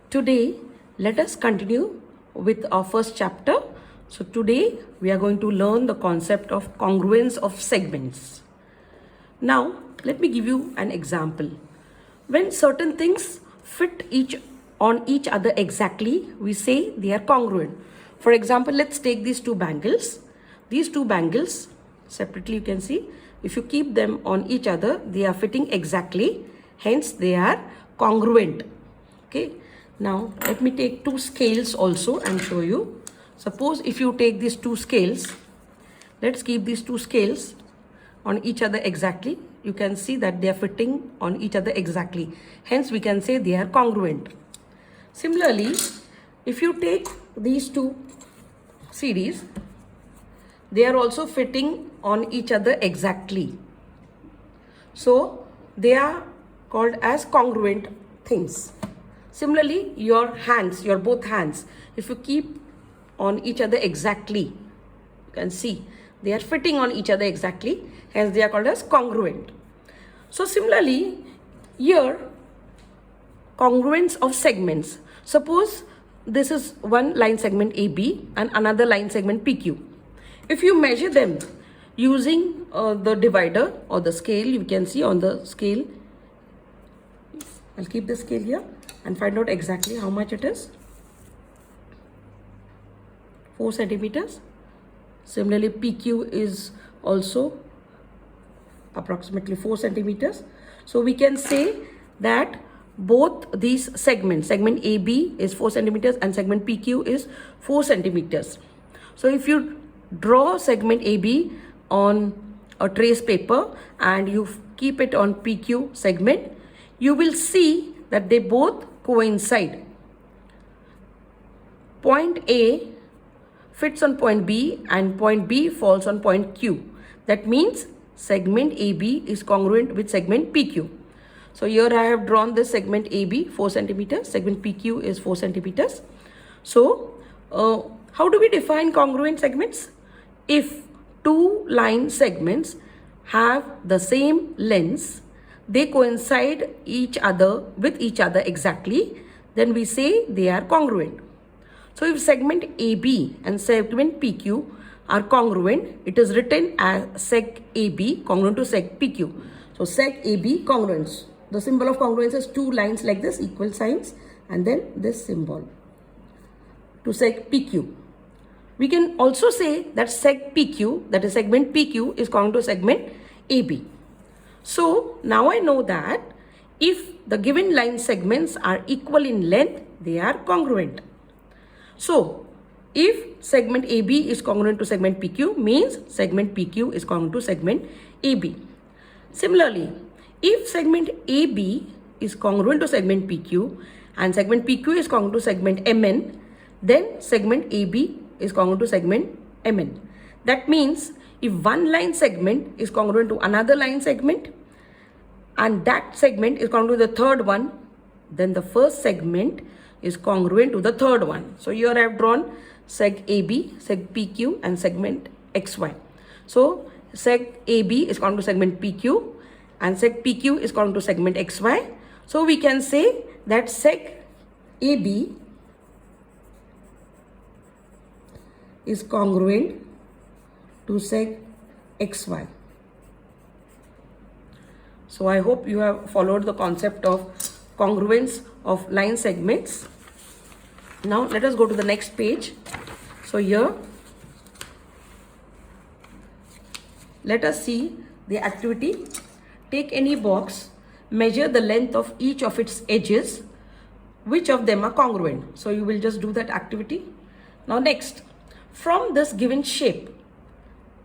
Today, let us continue with our first chapter. So today we are going to learn the concept of congruence of segments. Now, let me give you an example. When certain things fit on each other exactly, we say they are congruent. For example, let's take these two bangles. These two bangles, separately you can see, if you keep them on each other, they are fitting exactly. Hence, they are congruent. Okay. Now, let me take two scales also and show you. Suppose if you take these two scales, let's keep these two scales on each other exactly. You can see that they are fitting on each other exactly. Hence, we can say they are congruent. Similarly, if you take these two series, they are also fitting on each other exactly. So, they are called as congruent things. Similarly, your hands, your both hands, if you keep on each other exactly, you can see they are fitting on each other exactly, hence they are called as congruent. So similarly, here, congruence of segments. Suppose this is one line segment AB and another line segment PQ. If you measure them using the divider or the scale, you can see on the scale, I'll keep the scale here and find out exactly how much it is. 4 centimeters. Similarly, PQ is also approximately 4 centimeters. So we can say that both these segments, segment AB is 4 centimeters and segment PQ is 4 centimeters. So if you draw segment AB on a trace paper and you keep it on PQ segment, you will see that they both coincide. Point A fits on point B and point B falls on point Q. That means segment AB is congruent with segment PQ. So here I have drawn this segment AB 4 centimeters, segment PQ is 4 centimeters. So how do we define congruent segments? If two line segments have the same lengths, they coincide with each other exactly, then we say they are congruent. So if segment AB and segment PQ are congruent, it is written as seg AB congruent to seg PQ. So seg AB congruence. The symbol of congruence is two lines like this, equal signs, and then this symbol to seg PQ. We can also say that seg PQ, that is segment PQ, is congruent to segment AB. So now I know that if the given line segments are equal in length, they are congruent. So if segment AB is congruent to segment PQ, means segment PQ is congruent to segment AB. Similarly, if segment AB is congruent to segment PQ and segment PQ is congruent to segment MN, then segment AB is congruent to segment MN. That means if one line segment is congruent to another line segment and that segment is congruent to the third one, then the first segment is congruent to the third one. So here I have drawn seg AB, seg PQ and segment XY. So seg AB is congruent to segment PQ and seg PQ is congruent to segment XY. So we can say that seg AB is congruent to seg XY. So I hope you have followed the concept of congruence of line segments. Now let us go to the next page. So here, let us see the activity. Take any box, measure the length of each of its edges. Which of them are congruent? So you will just do that activity. Now next, from this given shape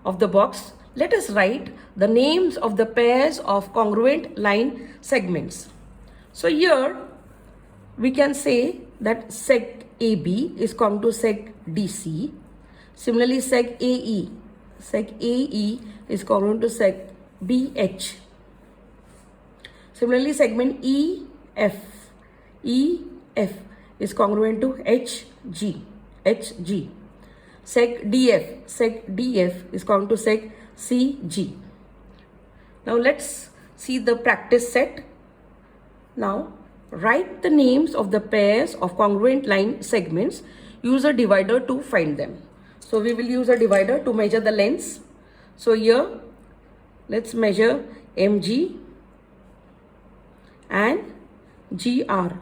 of the box, let us write the names of the pairs of congruent line segments. So here we can say that seg AB is congruent to seg DC. Similarly, seg AE is congruent to seg BH. Similarly, segment EF is congruent to HG. Seg DF is congruent to seg CG. Now let's see the practice set. Now Write the names of the pairs of congruent line segments. Use a divider to find them. So we will use a divider to measure the lengths. So here, let's measure MG and GR.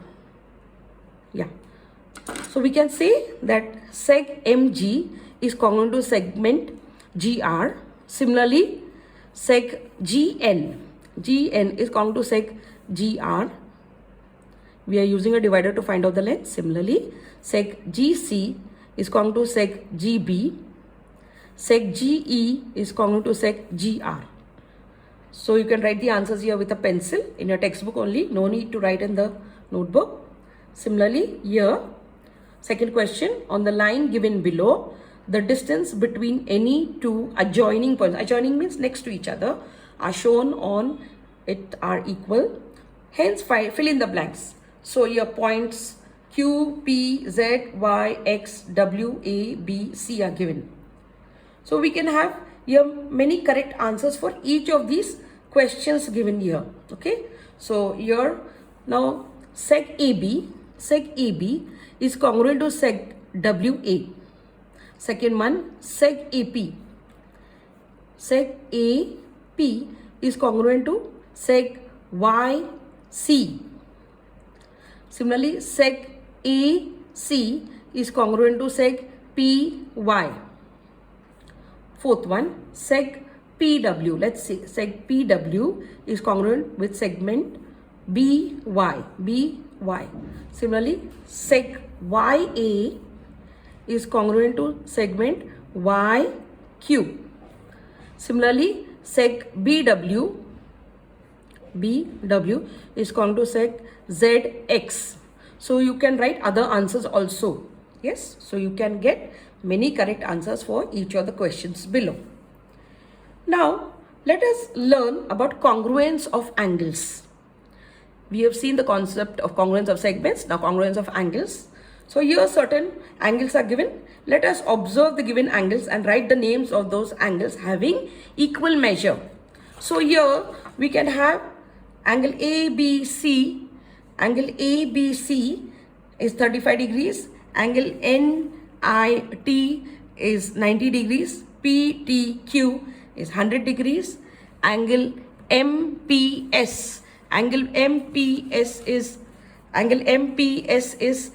Yeah. So we can say that seg MG is congruent to segment GR. Similarly, seg GN is congruent to seg GR. We are using a divider to find out the length. Similarly, seg GC is congruent to seg GB. Seg GE is congruent to seg GR. So you can write the answers here with a pencil in your textbook only. No need to write in the notebook. Similarly, here, second question, on the line given below, the distance between any two adjoining points, adjoining means next to each other, are shown on it are equal. Hence, fill in the blanks. So your points Q, P, Z, Y, X, W, A, B, C are given. So we can have here many correct answers for each of these questions given here. Okay. So here now seg AB is congruent to seg WA. Second one, seg AP. Seg AP is congruent to seg YC. Similarly, seg AC is congruent to seg PY. Fourth one, seg PW. Let's see, seg PW is congruent with segment BY. Similarly, seg YA is congruent to segment YQ. Similarly, seg BW is congruent to seg ZX. So you can write other answers also. Yes, so you can get many correct answers for each of the questions below. Now, let us learn about congruence of angles. We have seen the concept of congruence of segments, now congruence of angles. So here certain angles are given. Let us observe the given angles and write the names of those angles having equal measure. So here we can have angle ABC. Angle ABC is 35 degrees. Angle NIT is 90 degrees. PTQ is 100 degrees. Angle MPS is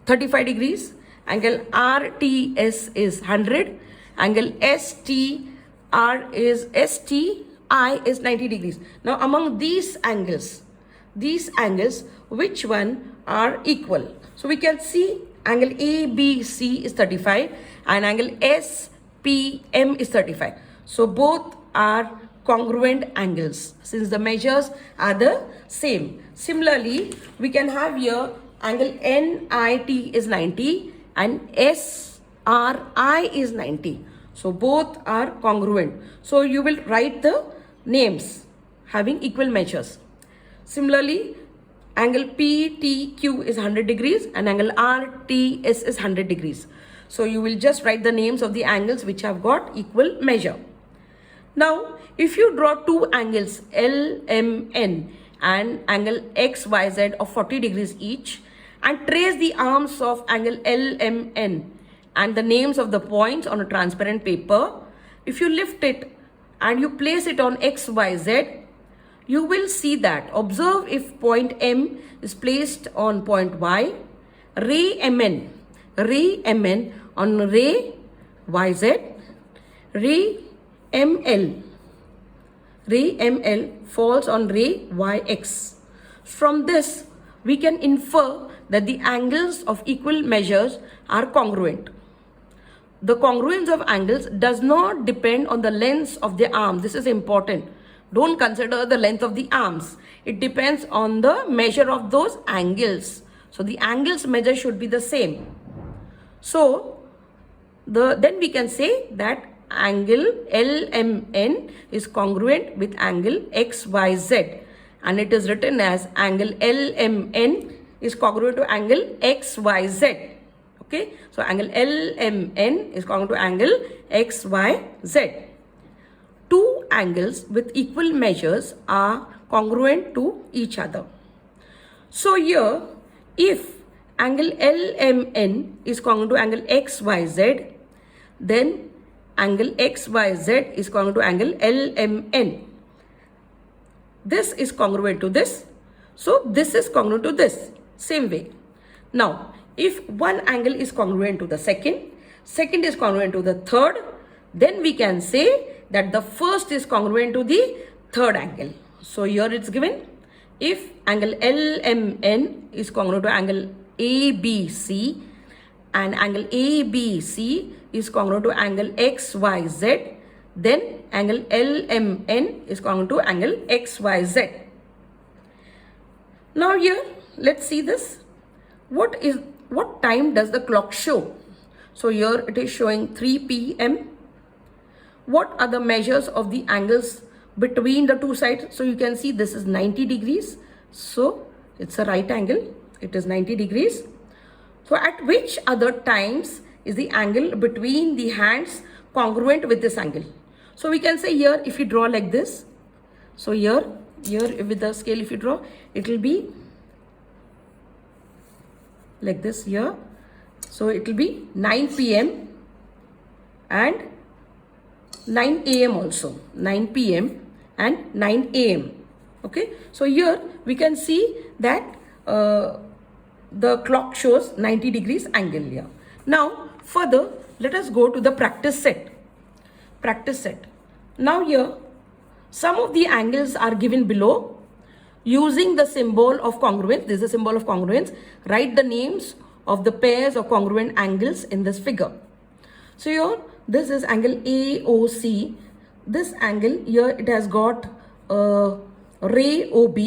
35 degrees. Angle RTS is 100. Angle STI is 90 degrees. Now among these angles, which one are equal? So we can see angle ABC is 35 and angle SPM is 35. So both are congruent angles since the measures are the same. Similarly, we can have here angle NIT is 90 and SRI is 90. So both are congruent. So you will write the names having equal measures. Similarly, angle PTQ is 100 degrees and angle RTS is 100 degrees. So you will just write the names of the angles which have got equal measure. Now, if you draw two angles LMN and angle XYZ of 40 degrees each and trace the arms of angle LMN and the names of the points on a transparent paper, if you lift it and you place it on XYZ, you will see that. Observe if point M is placed on point Y, ray MN on ray YZ, ray ML falls on ray YX. From this, we can infer that the angles of equal measures are congruent. The congruence of angles does not depend on the length of the arm. This is important. Don't consider the length of the arms. It depends on the measure of those angles. So the angles measure should be the same. So then we can say that angle LMN is congruent with angle XYZ, and it is written as angle LMN is congruent to angle XYZ. Okay, so angle LMN is congruent to angle XYZ. Two angles with equal measures are congruent to each other. So here, if angle LMN is congruent to angle XYZ, then angle XYZ is congruent to angle LMN. This is congruent to this. So this is congruent to this. Same way. Now, if one angle is congruent to the second, second is congruent to the third, then we can say that the first is congruent to the third angle. So here it's given, if angle LMN is congruent to angle ABC and angle ABC is congruent to angle XYZ, then angle LMN is congruent to angle XYZ. Now here, let's see this. What time does the clock show? So here it is showing 3 p.m. What are the measures of the angles between the two sides? So you can see this is 90 degrees. So it's a right angle. It is 90 degrees. So at which other times is the angle between the hands congruent with this angle? So we can say here, if you draw like this, so here with the scale, if you draw, it will be like this here. So it will be 9 p.m. and 9 a.m. also. 9 p.m. and 9 a.m. Okay. So here we can see that the clock shows 90 degrees angle here. Now further, let us go to the practice set. Practice set. Now here, some of the angles are given below using the symbol of congruence. This is a symbol of congruence. Write the names of the pairs of congruent angles in this figure. So here, this is angle AOC. This angle here, it has got ray OB.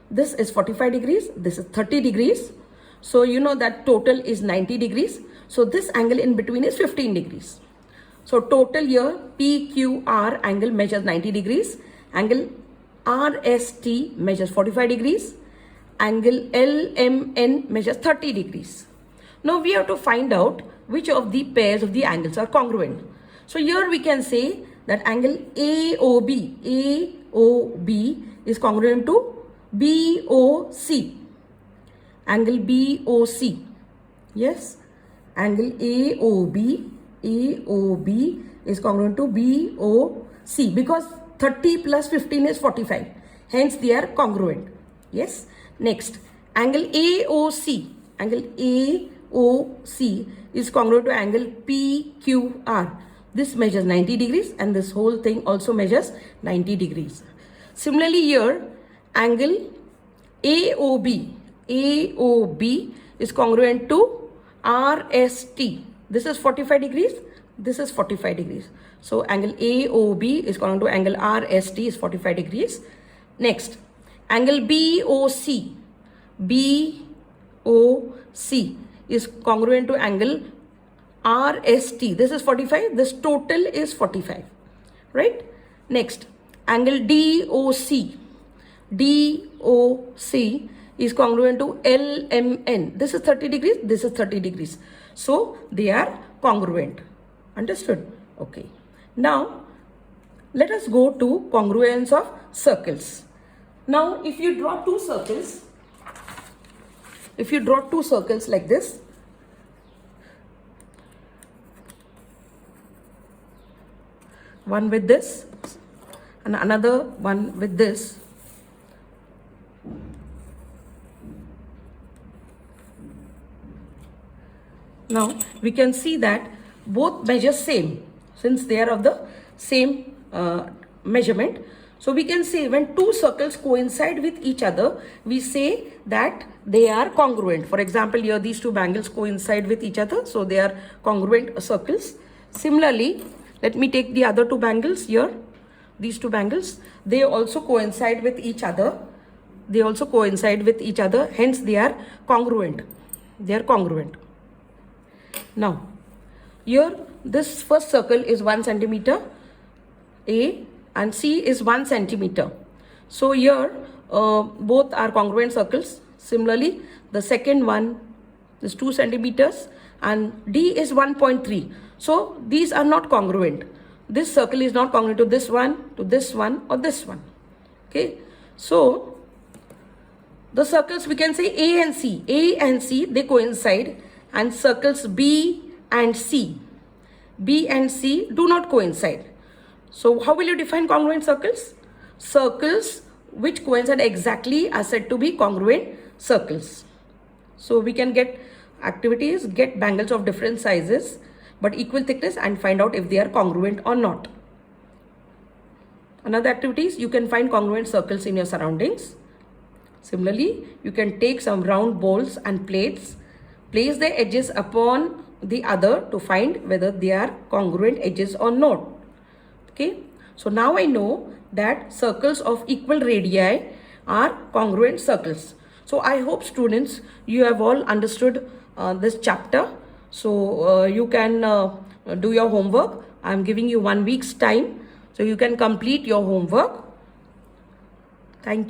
This is 45 degrees. This is 30 degrees. So you know that total is 90 degrees. So this angle in between is 15 degrees. So total here, PQR angle measures 90 degrees. Angle RST measures 45 degrees. Angle LMN measures 30 degrees. Now we have to find out which of the pairs of the angles are congruent. So here we can say that angle AOB is congruent to BOC. Angle BOC. Yes. Angle AOB is congruent to BOC because 30 plus 15 is 45. Hence they are congruent. Yes. Next, angle AOC. Angle AOC is congruent to angle PQR. This measures 90 degrees and this whole thing also measures 90 degrees. Similarly here, angle AOB is congruent to RST. This is 45 degrees. This is 45 degrees. So angle AOB is congruent to angle RST is 45 degrees. Next, angle BOC is congruent to angle RST. This is 45. This total is 45. Right? Next, angle DOC is congruent to LMN. This is 30 degrees. This is 30 degrees. So they are congruent. Understood? Okay. Now let us go to congruence of circles. Now if you draw two circles like this, one with this and another one with this. Now we can see that both measure same since they are of the same measurement. So we can say when two circles coincide with each other, we say that they are congruent. For example, here these two bangles coincide with each other, so they are congruent circles. Similarly, let me take the other two bangles here. These two bangles, they also coincide with each other. Hence they are congruent. Now, here this first circle is 1 centimeter A and C is 1 centimeter. So here both are congruent circles. Similarly, the second one is 2 centimeters and D is 1.3. So these are not congruent. This circle is not congruent to this one, or this one. Okay. So The circles we can say A and C. A and C, they coincide, and circles B and C. B and C do not coincide. So how will you define congruent circles? Circles which coincide exactly are said to be congruent circles. So we can get activities, get bangles of different sizes but equal thickness and find out if they are congruent or not. Another activities, you can find congruent circles in your surroundings. Similarly, you can take some round bowls and plates, place their edges upon the other to find whether they are congruent edges or not. Okay, so now I know that circles of equal radii are congruent circles. So I hope students, you have all understood this chapter. So you can do your homework. I am giving you 1 week's time, so you can complete your homework. Thank you.